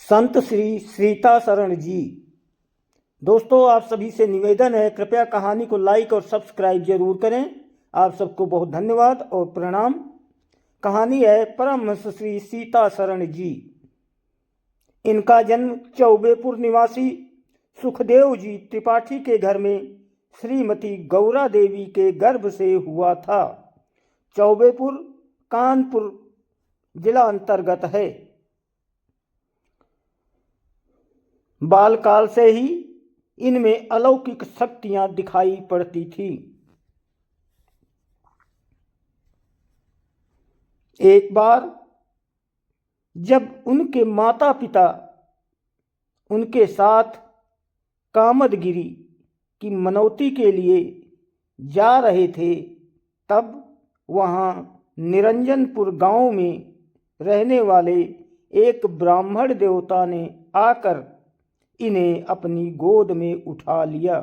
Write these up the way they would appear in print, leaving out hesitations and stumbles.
संत श्री सीता शरण जी। दोस्तों, आप सभी से निवेदन है, कृपया कहानी को लाइक और सब्सक्राइब जरूर करें। आप सबको बहुत धन्यवाद और प्रणाम। कहानी है परमहंस श्री सीता शरण जी। इनका जन्म चौबेपुर निवासी सुखदेव जी त्रिपाठी के घर में श्रीमती गौरा देवी के गर्भ से हुआ था। चौबेपुर कानपुर जिला अंतर्गत है। बालकाल से ही इनमें अलौकिक शक्तियां दिखाई पड़ती थी। एक बार जब उनके माता पिता उनके साथ कामदगिरी की मनौती के लिए जा रहे थे, तब वहां निरंजनपुर गांव में रहने वाले एक ब्राह्मण देवता ने आकर इन्हें अपनी गोद में उठा लिया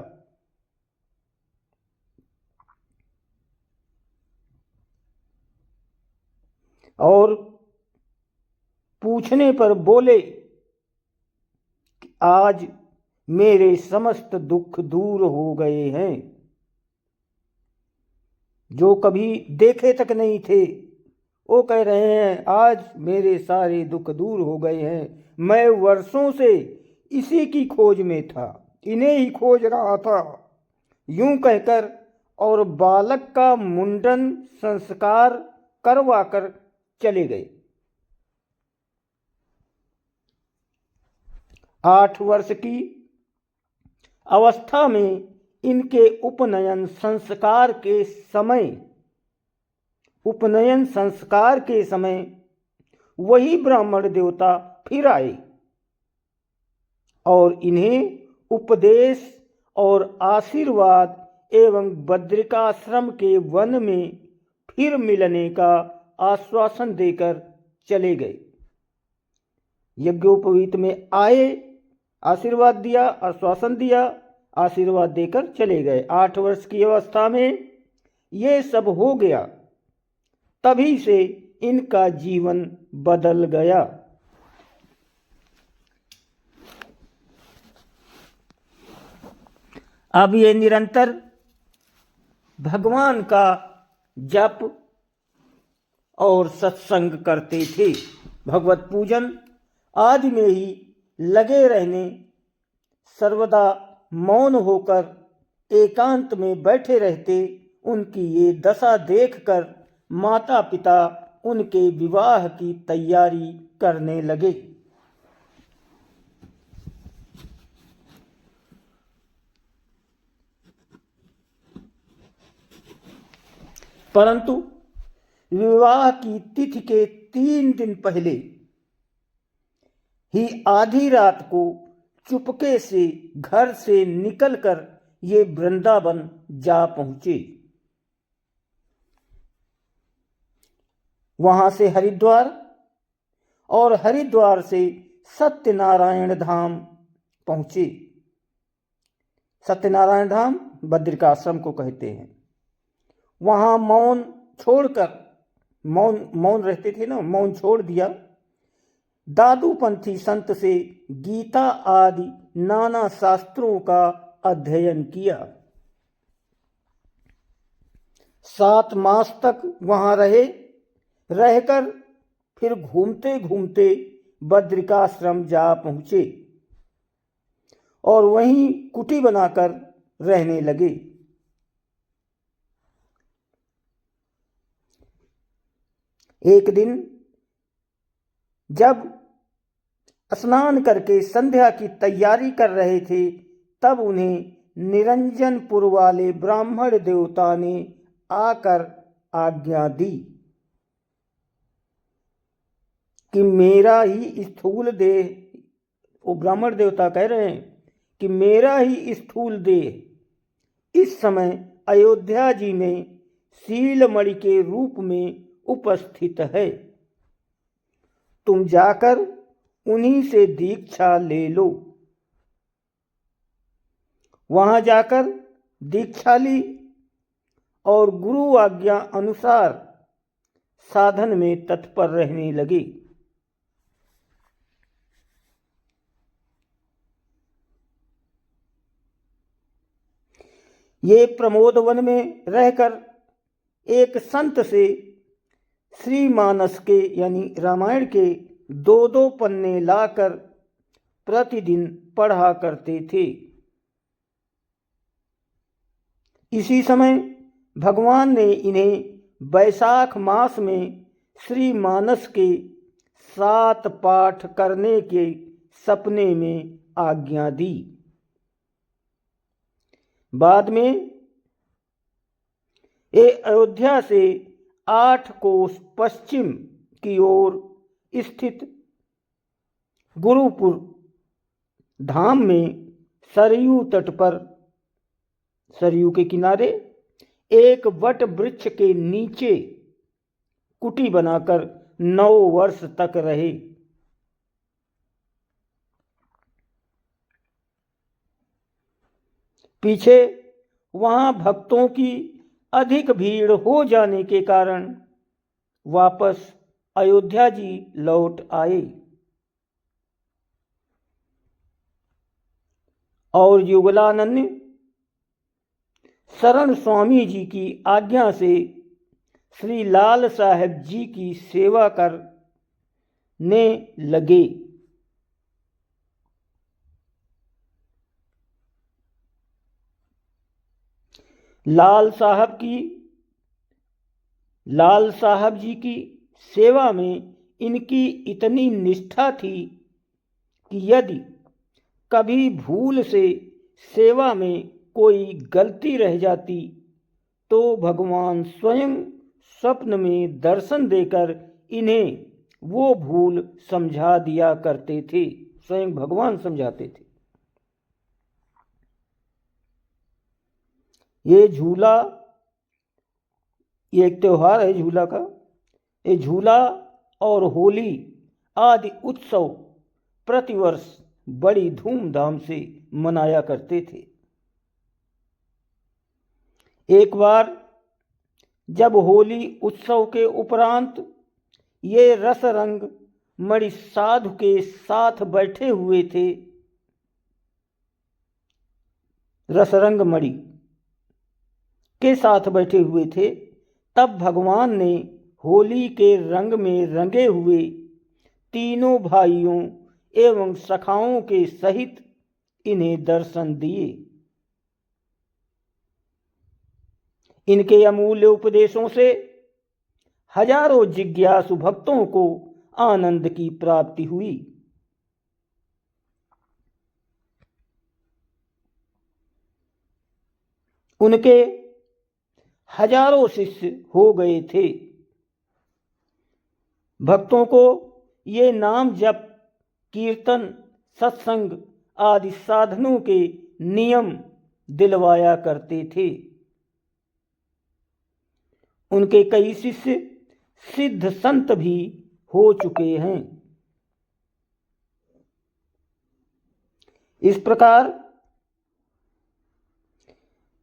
और पूछने पर बोले कि आज मेरे समस्त दुख दूर हो गए हैं। जो कभी देखे तक नहीं थे, वो कह रहे हैं आज मेरे सारे दुख दूर हो गए हैं। मैं वर्षों से इसी की खोज में था, इन्हें ही खोज रहा था। यूं कहकर और बालक का मुंडन संस्कार करवाकर चले गए। 8 वर्ष की अवस्था में इनके उपनयन संस्कार के समय वही ब्राह्मण देवता फिर आए और इन्हें उपदेश और आशीर्वाद एवं बद्रिकाश्रम के वन में फिर मिलने का आश्वासन देकर चले गए। यज्ञोपवीत में आए, आशीर्वाद दिया, आश्वासन दिया, आशीर्वाद देकर चले गए। 8 वर्ष की अवस्था में ये सब हो गया। तभी से इनका जीवन बदल गया। अब ये निरंतर भगवान का जप और सत्संग करते थे। भगवत पूजन आदि में ही लगे रहने, सर्वदा मौन होकर एकांत में बैठे रहते। उनकी ये दशा देखकर माता पिता उनके विवाह की तैयारी करने लगे। परंतु विवाह की तिथि के 3 दिन पहले ही आधी रात को चुपके से घर से निकलकर ये वृंदावन जा पहुंचे। वहां से हरिद्वार और हरिद्वार से सत्यनारायण धाम पहुंचे। सत्यनारायण धाम बद्रिकाश्रम को कहते हैं। वहां मौन छोड़कर, मौन रहते थे ना, मौन छोड़ दिया। दादूपंथी संत से गीता आदि नाना शास्त्रों का अध्ययन किया। 7 मास तक वहां रहकर फिर घूमते घूमते बद्रिकाश्रम जा पहुंचे और वहीं कुटी बनाकर रहने लगे। एक दिन जब स्नान करके संध्या की तैयारी कर रहे थे, तब उन्हें निरंजनपुर वाले ब्राह्मण देवता ने आकर आज्ञा दी कि मेरा ही स्थूल देह, वो ब्राह्मण देवता कह रहे हैं कि मेरा ही स्थूल देह इस समय अयोध्या जी में शीलमणि के रूप में उपस्थित है। तुम जाकर उन्हीं से दीक्षा ले लो। वहां जाकर दीक्षा ली और गुरु आज्ञा अनुसार साधन में तत्पर रहने लगे। ये प्रमोदवन में रहकर एक संत से श्रीमानस के यानी रामायण के 2-2 पन्ने लाकर प्रतिदिन पढ़ा करते थे। इसी समय भगवान ने इन्हें वैशाख मास में श्रीमानस के 7 पाठ करने के सपने में आज्ञा दी। बाद में ये अयोध्या से 8 कोस पश्चिम की ओर स्थित गुरुपुर धाम में सरयू तट पर, सरयू के किनारे एक वट वृक्ष के नीचे कुटी बनाकर 9 वर्ष तक रहे। पीछे वहां भक्तों की अधिक भीड़ हो जाने के कारण वापस अयोध्या जी लौट आए और युगलानंद शरण स्वामी जी की आज्ञा से श्री लाल साहब जी की सेवा करने लगे। लाल साहब जी की सेवा में इनकी इतनी निष्ठा थी कि यदि कभी भूल से सेवा में कोई गलती रह जाती तो भगवान स्वयं स्वप्न में दर्शन देकर इन्हें वो भूल समझा दिया करते थे। स्वयं भगवान समझाते थे। ये झूला, ये एक त्योहार है झूला का। ये झूला और होली आदि उत्सव प्रतिवर्ष बड़ी धूमधाम से मनाया करते थे। एक बार जब होली उत्सव के उपरांत ये रस रंग मणि साधु के साथ बैठे हुए थे, रसरंग मणि के साथ बैठे हुए थे, तब भगवान ने होली के रंग में रंगे हुए तीनों भाइयों एवं सखाओं के सहित इन्हें दर्शन दिए। इनके अमूल्य उपदेशों से हजारों जिज्ञासु भक्तों को आनंद की प्राप्ति हुई। उनके हजारों शिष्य हो गए थे। भक्तों को ये नाम जप, कीर्तन, सत्संग आदि साधनों के नियम दिलवाया करते थे। उनके कई शिष्य सिद्ध संत भी हो चुके हैं। इस प्रकार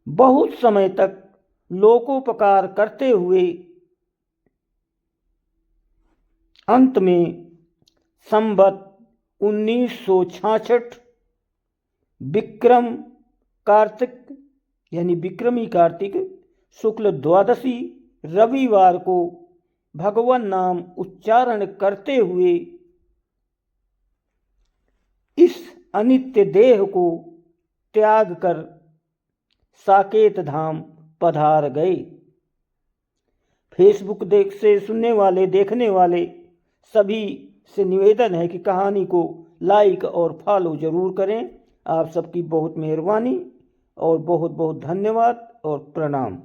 बहुत समय तक लोकोपकार करते हुए अंत में संवत 1966 विक्रम कार्तिक यानी विक्रमी कार्तिक शुक्ल द्वादशी रविवार को भगवान नाम उच्चारण करते हुए इस अनित्य देह को त्याग कर साकेत धाम पधार गए। फेसबुक से सुनने वाले, देखने वाले सभी से निवेदन है कि कहानी को लाइक और फॉलो जरूर करें। आप सबकी बहुत मेहरबानी और बहुत बहुत धन्यवाद और प्रणाम।